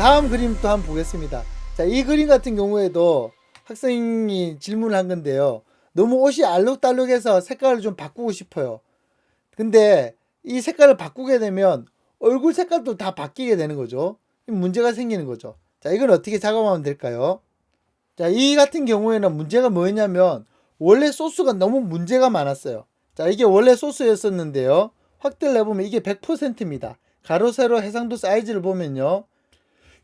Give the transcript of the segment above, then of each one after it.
다음 그림 또 한번 보겠습니다. 자, 이 그림 같은 경우에도 학생이 질문을 한 건데요. 너무 옷이 알록달록해서 색깔을 좀 바꾸고 싶어요. 근데 이 색깔을 바꾸게 되면 얼굴 색깔도 다 바뀌게 되는 거죠. 문제가 생기는 거죠. 자, 이걸 어떻게 작업하면 될까요? 자, 이 같은 경우에는 문제가 뭐였냐면 원래 소스가 너무 문제가 많았어요. 자, 이게 원래 소스였었는데요. 확대를 해보면 이게 100%입니다. 가로 세로 해상도 사이즈를 보면요.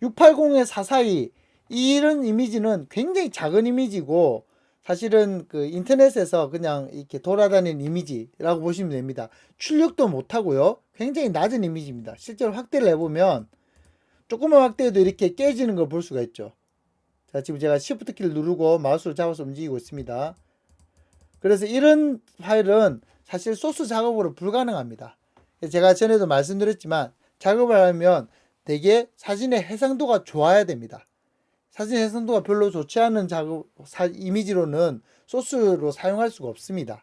680에 442 이런 이미지는 굉장히 작은 이미지고 사실은 그 인터넷에서 그냥 이렇게 돌아다니는 이미지라고 보시면 됩니다. 출력도 못하고요. 굉장히 낮은 이미지입니다. 실제로 확대를 해보면 조금만 확대해도 이렇게 깨지는 걸 볼 수가 있죠. 자, 지금 제가 Shift 키를 누르고 마우스를 잡아서 움직이고 있습니다. 그래서 이런 파일은 사실 소스 작업으로 불가능합니다. 제가 전에도 말씀드렸지만 작업을 하면 되게 사진의 해상도가 좋아야 됩니다. 사진 해상도가 별로 좋지 않은 이미지로는 소스로 사용할 수가 없습니다.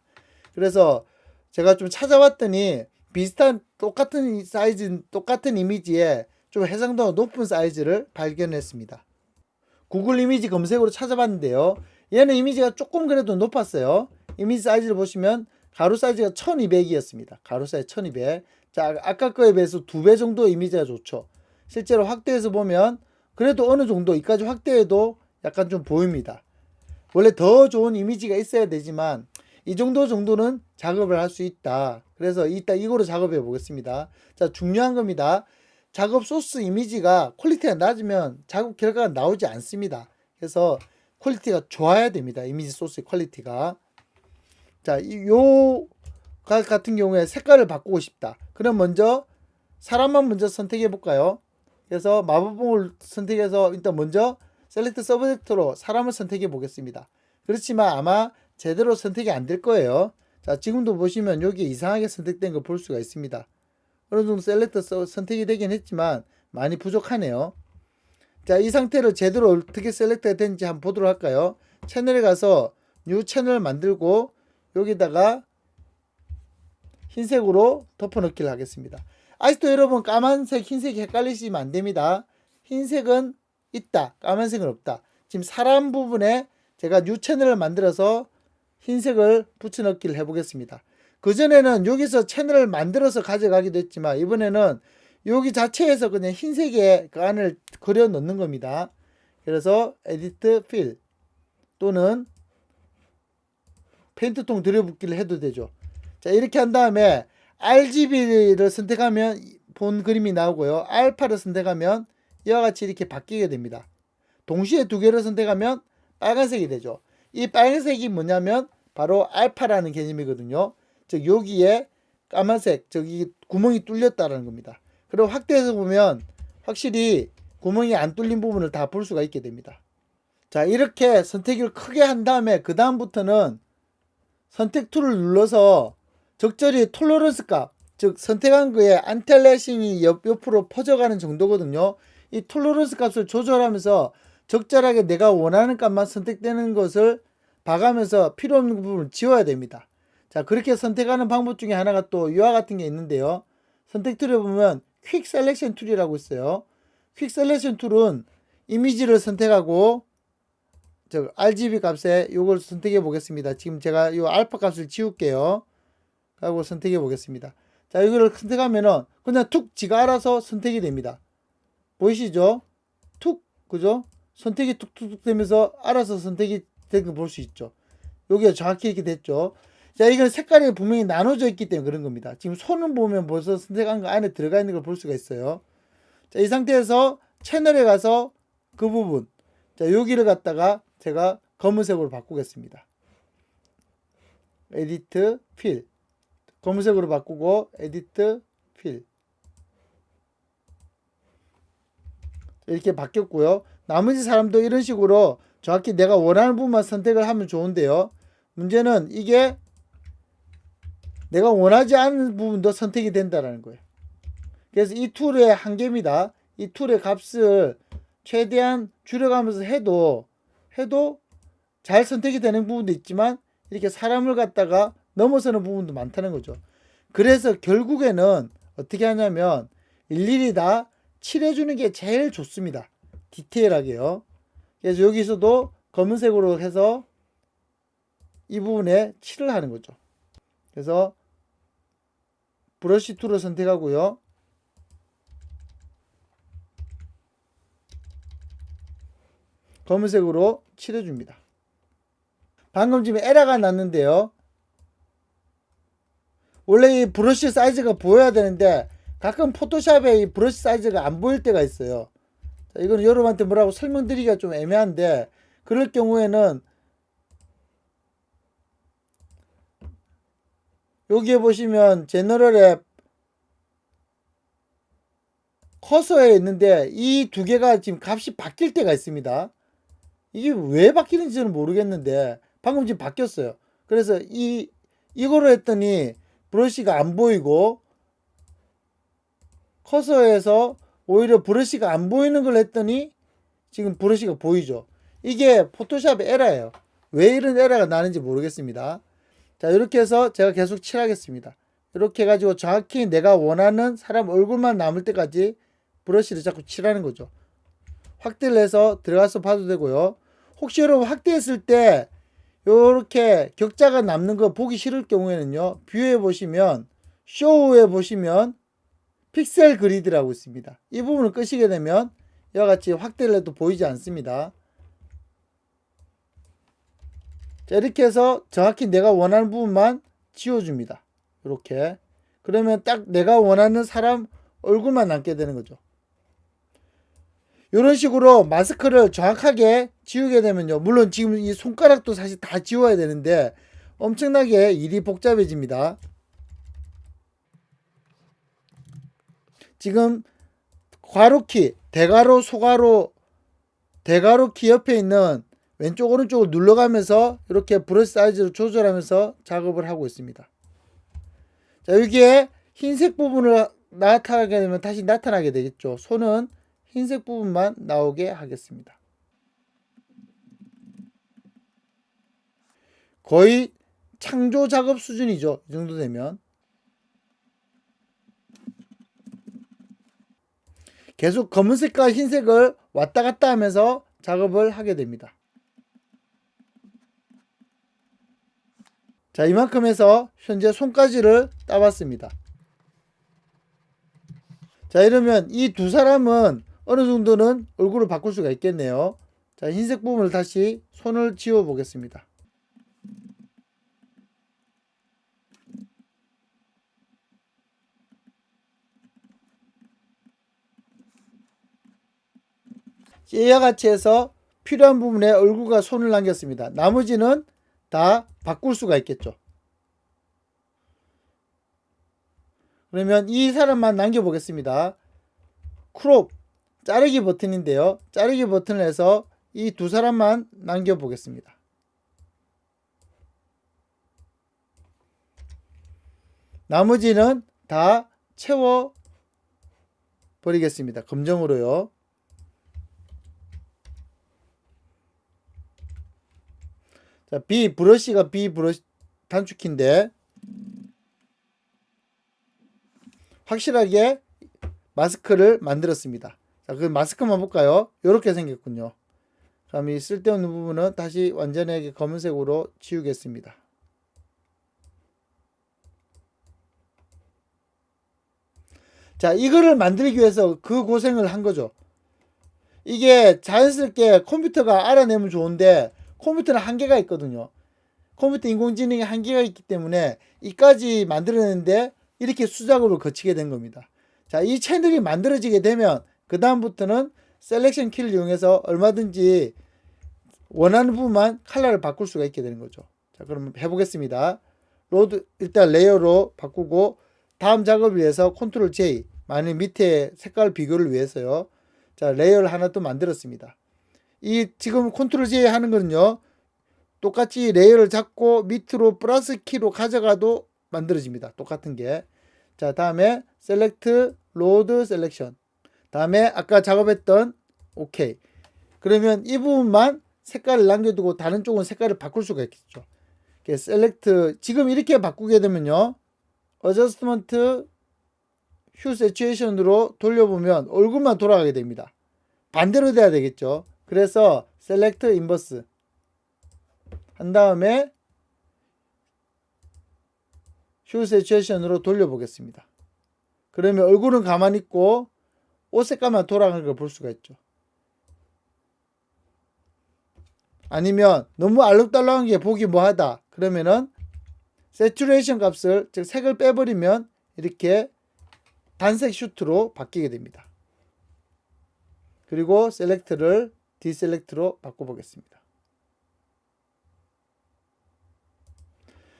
그래서 제가 좀 찾아봤더니 비슷한 똑같은 사이즈, 똑같은 이미지에 좀 해상도가 높은 사이즈를 발견했습니다. 구글 이미지 검색으로 찾아봤는데요. 얘는 이미지가 조금 그래도 높았어요. 이미지 사이즈를 보시면 가로 사이즈가 1200이었습니다. 가로 사이즈 1200. 자, 아까 거에 비해서 2배 정도 이미지가 좋죠. 실제로 확대해서 보면 그래도 어느 정도 이까지 확대해도 약간 좀 보입니다. 원래 더 좋은 이미지가 있어야 되지만 이 정도는 작업을 할 수 있다. 그래서 이따 이거로 작업해 보겠습니다. 자, 중요한 겁니다. 작업 소스 이미지가 퀄리티가 낮으면 작업 결과가 나오지 않습니다. 그래서 퀄리티가 좋아야 됩니다. 이미지 소스의 퀄리티가. 자, 요 같은 경우에 색깔을 바꾸고 싶다. 그럼 먼저 사람만 먼저 선택해 볼까요? 그래서 마법봉을 선택해서 일단 먼저 셀렉트 서브젝트로 사람을 선택해 보겠습니다. 그렇지만 아마 제대로 선택이 안 될 거예요. 자, 지금도 보시면 여기 이상하게 선택된 걸 볼 수가 있습니다. 어느 정도 셀렉트 선택이 되긴 했지만 많이 부족하네요. 자, 이 상태로 제대로 어떻게 셀렉트가 되는지 한번 보도록 할까요? 채널에 가서 뉴 채널 만들고 여기다가 흰색으로 덮어 넣기를 하겠습니다. 아직도 여러분 까만색, 흰색이 헷갈리시면 안 됩니다. 흰색은 있다, 까만색은 없다. 지금 사람 부분에 제가 뉴 채널을 만들어서 흰색을 붙여 넣기를 해보겠습니다. 그전에는 여기서 채널을 만들어서 가져가기도 했지만 이번에는 여기 자체에서 그냥 흰색의 그 안을 그려 넣는 겁니다. 그래서 에디트 필 또는 페인트통 들여붓기를 해도 되죠. 자, 이렇게 한 다음에 RGB를 선택하면 본 그림이 나오고요. 알파를 선택하면 이와 같이 이렇게 바뀌게 됩니다. 동시에 두 개를 선택하면 빨간색이 되죠. 이 빨간색이 뭐냐면 바로 알파라는 개념이거든요. 즉 여기에 까만색, 저기 구멍이 뚫렸다는 겁니다. 그리고 확대해서 보면 확실히 구멍이 안 뚫린 부분을 다 볼 수가 있게 됩니다. 자, 이렇게 선택을 크게 한 다음에 그 다음부터는 선택 툴을 눌러서 적절히 톨러런스 값, 즉 선택한 거에 안티알리아싱이 옆으로 퍼져가는 정도거든요. 이 톨러런스 값을 조절하면서 적절하게 내가 원하는 값만 선택되는 것을 봐가면서 필요 없는 부분을 지워야 됩니다. 자, 그렇게 선택하는 방법 중에 하나가 또 이와 같은 게 있는데요. 선택 툴에 보면 퀵 셀렉션 툴이라고 있어요. 퀵 셀렉션 툴은 이미지를 선택하고 저 RGB 값에 이걸 선택해 보겠습니다. 지금 제가 이 알파 값을 지울게요. 하고 선택해 보겠습니다. 자, 이거를 선택하면은 그냥 툭 지가 알아서 선택이 됩니다. 보이시죠? 툭, 그죠? 선택이 툭툭툭 되면서 알아서 선택이 된 거 볼 수 있죠. 여기가 정확히 이렇게 됐죠. 자, 이건 색깔이 분명히 나눠져 있기 때문에 그런 겁니다. 지금 손은 보면 벌써 선택한 거 안에 들어가 있는 걸 볼 수가 있어요. 자, 이 상태에서 채널에 가서 그 부분, 자, 여기를 갖다가 제가 검은색으로 바꾸겠습니다. 에디트 필. 검은색으로 바꾸고 에디트 필 이렇게 바뀌었고요. 나머지 사람도 이런 식으로 정확히 내가 원하는 부분만 선택을 하면 좋은데요. 문제는 이게 내가 원하지 않는 부분도 선택이 된다는 거예요. 그래서 이 툴의 한계입니다. 이 툴의 값을 최대한 줄여가면서 해도 잘 선택이 되는 부분도 있지만 이렇게 사람을 갖다가 넘어서는 부분도 많다는 거죠. 그래서 결국에는 어떻게 하냐면 일일이 다 칠해주는 게 제일 좋습니다. 디테일하게요. 그래서 여기서도 검은색으로 해서 이 부분에 칠을 하는 거죠. 그래서 브러쉬 툴을 선택하고요. 검은색으로 칠해줍니다. 방금 지금 에러가 났는데요. 원래 이 브러쉬 사이즈가 보여야 되는데 가끔 포토샵에 이 브러쉬 사이즈가 안 보일 때가 있어요. 자, 이거는 여러분한테 뭐라고 설명드리기가 좀 애매한데 그럴 경우에는 여기에 보시면 제너럴에 커서에 있는데 이 두 개가 지금 값이 바뀔 때가 있습니다. 이게 왜 바뀌는지는 모르겠는데 방금 지금 바뀌었어요. 그래서 이거로 했더니 브러쉬가 안 보이고 커서에서 오히려 브러쉬가 안 보이는 걸 했더니 지금 브러쉬가 보이죠. 이게 포토샵의 에러예요. 왜 이런 에러가 나는지 모르겠습니다. 자, 이렇게 해서 제가 계속 칠하겠습니다. 이렇게 해가지고 정확히 내가 원하는 사람 얼굴만 남을 때까지 브러쉬를 자꾸 칠하는 거죠. 확대를 해서 들어가서 봐도 되고요. 혹시 여러분 확대했을 때 이렇게 격자가 남는 거 보기 싫을 경우에는요, 뷰에 보시면 쇼에 보시면 픽셀 그리드라고 있습니다. 이 부분을 끄시게 되면 이와 같이 확대를 해도 보이지 않습니다. 자, 이렇게 해서 정확히 내가 원하는 부분만 지워줍니다. 이렇게. 그러면 딱 내가 원하는 사람 얼굴만 남게 되는 거죠. 이런 식으로 마스크를 정확하게 지우게 되면요. 물론 지금 이 손가락도 사실 다 지워야 되는데 엄청나게 일이 복잡해집니다. 지금 괄호키, 대괄호, 소괄호, 대괄호 키 옆에 있는 왼쪽 오른쪽을 눌러가면서 이렇게 브러쉬 사이즈를 조절하면서 작업을 하고 있습니다. 자, 여기에 흰색 부분을 나타나게 되면 다시 나타나게 되겠죠. 손은 흰색 부분만 나오게 하겠습니다. 거의 창조 작업 수준이죠. 이 정도 되면. 계속 검은색과 흰색을 왔다 갔다 하면서 작업을 하게 됩니다. 자, 이만큼 해서 현재 손가지를 따봤습니다. 자, 이러면 이 두 사람은 어느 정도는 얼굴을 바꿀 수가 있겠네요. 자, 흰색 부분을 다시 손을 지워 보겠습니다. 이와 같이 해서 필요한 부분에 얼굴과 손을 남겼습니다. 나머지는 다 바꿀 수가 있겠죠. 그러면 이 사람만 남겨보겠습니다. 크롭, 자르기 버튼인데요. 자르기 버튼을 해서 이 두 사람만 남겨보겠습니다. 나머지는 다 채워버리겠습니다. 검정으로요. 자, 브러쉬가 브러쉬 단축키인데 확실하게 마스크를 만들었습니다. 자, 그 마스크만 볼까요? 이렇게 생겼군요. 그럼 이 쓸데없는 부분은 다시 완전하게 검은색으로 지우겠습니다. 자, 이거를 만들기 위해서 그 고생을 한 거죠. 이게 자연스럽게 컴퓨터가 알아내면 좋은데 컴퓨터는 한계가 있거든요. 컴퓨터 인공지능의 한계가 있기 때문에 이까지 만들어내는데 이렇게 수작업을 거치게 된 겁니다. 자, 이 채널이 만들어지게 되면 그 다음부터는 셀렉션 키를 이용해서 얼마든지 원하는 부분만 컬러를 바꿀 수가 있게 되는 거죠. 자, 그럼 해보겠습니다. 로드 일단 레이어로 바꾸고 다음 작업을 위해서 컨트롤 J, 만약 밑에 색깔 비교를 위해서요. 자, 레이어를 하나 또 만들었습니다. 이 지금 컨트롤 J 하는 거는요, 똑같이 레이어를 잡고 밑으로 플러스 키로 가져가도 만들어집니다. 똑같은 게. 자, 다음에 셀렉트 로드 셀렉션, 다음에 아까 작업했던 OK. 그러면 이 부분만 색깔을 남겨두고 다른 쪽은 색깔을 바꿀 수가 있겠죠. 셀렉트, 지금 이렇게 바꾸게 되면요, 어저스트먼트 휴 세츄에이션으로 돌려보면 얼굴만 돌아가게 됩니다. 반대로 돼야 되겠죠. 그래서 셀렉트 인버스 한 다음에 휴 세츄에이션으로 돌려보겠습니다. 그러면 얼굴은 가만히 있고 옷 색깔만 돌아가는 걸 볼 수가 있죠. 아니면 너무 알록달록한 게 보기 뭐하다 그러면은 세츄레이션 값을 즉 색을 빼버리면 이렇게 단색 슈트로 바뀌게 됩니다. 그리고 셀렉트를 디셀렉트로 바꿔보겠습니다.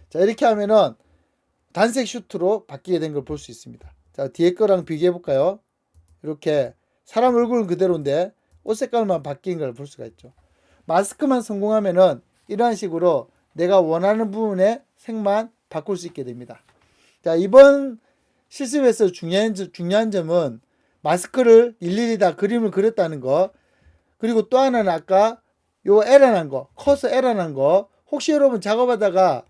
자, 이렇게 하면은 단색 슈트로 바뀌게 된 걸 볼 수 있습니다. 자, 뒤에 거랑 비교해 볼까요? 이렇게 사람 얼굴은 그대로인데 옷 색깔만 바뀐 걸 볼 수가 있죠. 마스크만 성공하면은 이러한 식으로 내가 원하는 부분의 색만 바꿀 수 있게 됩니다. 자, 이번 실습에서 중요한 점은 마스크를 일일이 다 그림을 그렸다는 거, 그리고 또 하나는 아까 요 에러난 거, 커서 에러난 거, 혹시 여러분 작업하다가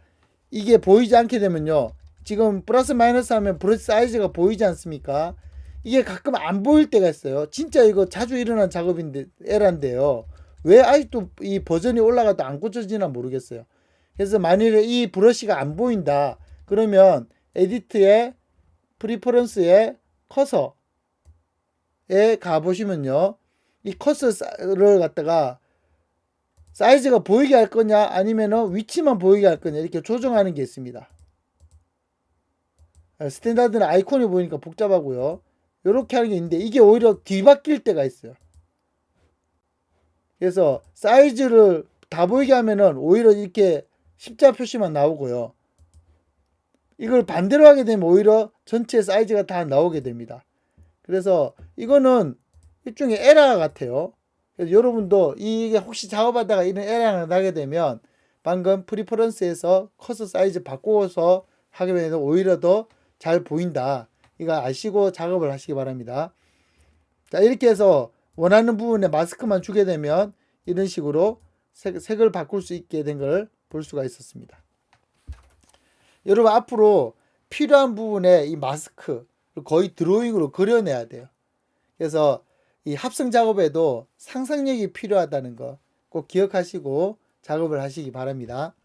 이게 보이지 않게 되면요, 지금 플러스 마이너스 하면 브러쉬 사이즈가 보이지 않습니까? 이게 가끔 안 보일 때가 있어요. 진짜 이거 자주 일어난 작업인데 에러인데요, 왜 아직도 이 버전이 올라가도 안 고쳐지나 모르겠어요. 그래서 만일에 이 브러쉬가 안 보인다 그러면 에디트에 프리퍼런스에 커서에 가보시면요, 이 커서를 갖다가 사이즈가 보이게 할 거냐 아니면은 위치만 보이게 할 거냐 이렇게 조정하는 게 있습니다. 스탠다드는 아이콘이 보이니까 복잡하고요. 이렇게 하는 게 있는데 이게 오히려 뒤바뀔 때가 있어요. 그래서 사이즈를 다 보이게 하면은 오히려 이렇게 십자 표시만 나오고요. 이걸 반대로 하게 되면 오히려 전체 사이즈가 다 나오게 됩니다. 그래서 이거는 일종의 에러 같아요. 그래서 여러분도 이게 혹시 작업하다가 이런 에러가 나게 되면 방금 프리퍼런스에서 커서 사이즈 바꾸어서 하게 되면 오히려 더 잘 보인다. 이거 아시고 작업을 하시기 바랍니다. 자, 이렇게 해서 원하는 부분에 마스크만 주게 되면 이런 식으로 색을 바꿀 수 있게 된 걸 볼 수가 있었습니다. 여러분 앞으로 필요한 부분에 이 마스크 거의 드로잉으로 그려내야 돼요. 그래서 이 합성 작업에도 상상력이 필요하다는 거 꼭 기억하시고 작업을 하시기 바랍니다.